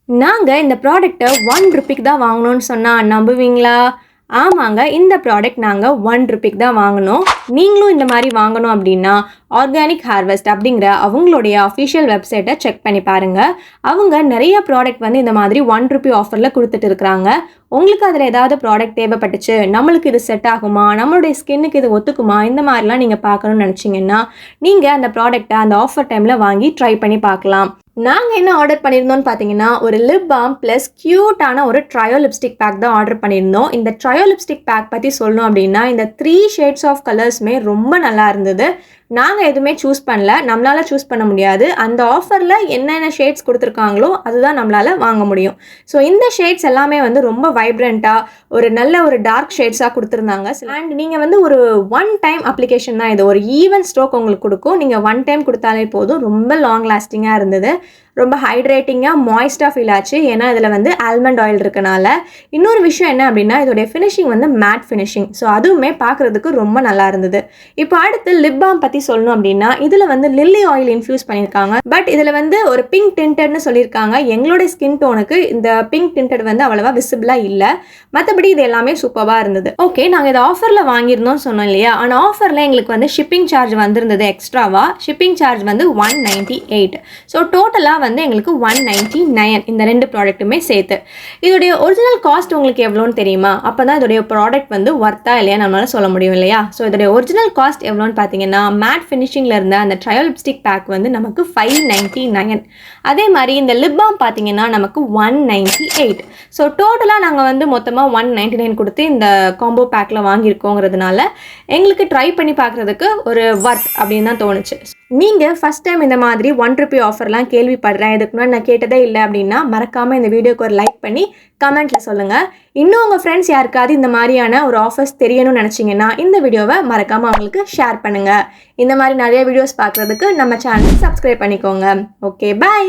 நாங்க இந்த ப்ராடக்ட்ட ₹1 தான் வாங்குனோம்னு சொன்னா நம்புவீங்களா? ஆமாங்க. இந்த ப்ராடக்ட் நாங்க ₹1 தான் வாங்குனோம். நீங்களும் இந்த மாரி வாங்கணும் அப்டின்னா, ஆர்கானிக் ஹார்வெஸ்ட் அப்படிங்கிற அவங்களுடைய அஃபிஷியல் வெப்சைட்ட செக் பண்ணி பாருங்க. அவங்க நெறைய ப்ராடக்ட் வந்து இந்த மாதிரி ₹1 ஆஃபர்ல குடுத்துட்டு இருக்காங்க. உங்களுக்கு அதுல ஏதாவது ப்ராடக்ட் தேவைப்பட்டுச்சு, நம்மளுக்கு இது செட் ஆகுமா? நம்மளுடைய ஸ்கின்னுக்கு இது ஒத்துக்குமா? இந்த மாரிலாம் நீங்க பார்க்கணும்னு நெனச்சீங்கன்னா, நீங்க அந்த ப்ராடக்ட்ட அந்த ஆஃபர் டைம்ல வாங்கி ட்ரை பண்ணி பார்க்கலாம். நாங்க என்ன ஆர்டர் பண்ணியிருந்தோம்னு பார்த்தீங்கன்னா, ஒரு லிப் பால்ம் பிளஸ் கியூட்டான ஒரு ட்ரையோ லிப்ஸ்டிக் பேக் தான் ஆர்டர் பண்ணியிருந்தோம். இந்த ட்ரையோ லிப்ஸ்டிக் பேக் பத்தி சொல்லணும் அப்டின்னா, இந்த 3 ஷேட்ஸ் ஆஃப் கலர்ஸுமே ரொம்ப நல்லா இருந்தது. நாங்க எதுவுமே சூஸ் பண்ணல. நம்மளால சூஸ் பண்ண முடியாது. அந்த ஆஃபர்ல என்னென்ன ஷேட்ஸ் குடுத்துருக்காங்களோ, அதுதான் நம்மளால வாங்க முடியும். ஸோ இந்த ஷேட்ஸ் எல்லாமே வந்து ரொம்ப வைப்ரண்ட்டா, ஒரு நல்ல ஒரு டார்க் ஷேட்ஸா குடுத்துருந்தாங்க. அண்ட் நீங்க வந்து ஒரு ஒன் டைம் அப்ளிகேஷன் தான் இது. ஒரு ஈவன் ஸ்ட்ரோக் உங்களுக்கு குடுக்கும். நீங்க ஒன் டைம் குடுத்தாலே போதும். ரொம்ப லாங் லாஸ்டிங்கா இருந்தது. ரொம்ப ஹைட்ரேட்டிங்கா, மாய்ஸ்ட்டா ஃபீல் ஆச்சு. ஏன்னா, இதில வந்து ஆல்மண்ட் ஆயில் இருக்கனால. இன்னொரு விஷயம் என்ன அப்டின்னா, இதோடைய ஃபினிஷிங் வந்து மேட் ஃபினிஷிங். ஸோ அதுவுமே பார்க்குறதுக்கு ரொம்ப நல்லா இருந்தது. இப்போ அடுத்து லிப் பால்ம் பத்தி சொல்லணும் அப்டின்னா, இதில வந்து லில்லி ஆயில் இன்ஃப்யூஸ் பண்ணியிருக்காங்க. பட் இதில வந்து ஒரு பிங்க் டிண்டட்னு சொல்லியிருக்காங்க. எங்களுடைய ஸ்கின் டோனுக்கு இந்த பிங்க் டிண்டட் வந்து அவ்வளவா விசிபிளா இல்ல. மத்தபடி இது எல்லாமே சூப்பர்வா இருந்தது. ஓகே, நாங்க இத ஆஃபர்ல வாங்கியிருந்தோம்னு சொன்னோம் இல்லையா? ஆனா ஆஃபர்ல எங்களுக்கு வந்து ஷிப்பிங் சார்ஜ் வந்திருந்தது எக்ஸ்ட்ராவா. ஷிப்பிங் சார்ஜ் வந்து $198. ஸோ டோட்டலா வந்து எங்களுக்கு $199 இந்த 2 ப்ராடக்ட்டுமே சேர்த்து. இதோடைய ஒரிஜினல் காஸ்ட் உங்களுக்கு எவ்வளோன்னு தெரியுமா? அப்பதான் இதோடைய ப்ராடக்ட் வந்து வொர்த்தா இல்லையா நம்மளால சொல்ல முடியும் இல்லையா? ஸோ இதோடைய ஒரிஜினல் காஸ்ட் எவ்வளோன்னு பார்த்தீங்கன்னா, மேட் ஃபினிஷிங்ல இருந்த அந்த ட்ரையோ லிப்ஸ்டிக் பேக் வந்து நமக்கு $599. அதே மாரி இந்த லிப் பால்ம் பார்த்தீங்கன்னா, நமக்கு $198. ஸோ டோட்டலா நாங்க வந்து மொத்தமா $199 குடுத்து இந்த காம்போ பேக்ல வாங்கியிருக்கோங்கிறதுனால, எங்களுக்கு ட்ரை பண்ணி பார்க்குறதுக்கு ஒரு வொர்த் அப்படின்னு தான் தோணுச்சு. நீங்க ஃபர்ஸ்ட் டைம் இந்த மாதிரி ₹1 ஆஃபர்லாம் கேள்விப்படுறேன். இதுக்கு முன்னாடி நான் கேட்டதே இல்ல அப்படின்னா, மறக்காம இந்த வீடியோக்கு ஒரு லைக் பண்ணி கமெண்ட்ல சொல்லுங்க. இன்னும் உங்க ஃப்ரெண்ட்ஸ் யாருக்காவது இந்த மாரியான ஒரு ஆஃபர்ஸ் தெரியணும்னு நெனச்சீங்கன்னா, இந்த வீடியோவ மறக்காம அவங்களுக்கு ஷேர் பண்ணுங்க. இந்த மாரி நெறைய வீடியோஸ் பார்க்குறதுக்கு நம்ம சேனல் சப்ஸ்கிரைப் பண்ணிக்கோங்க. Okay, by.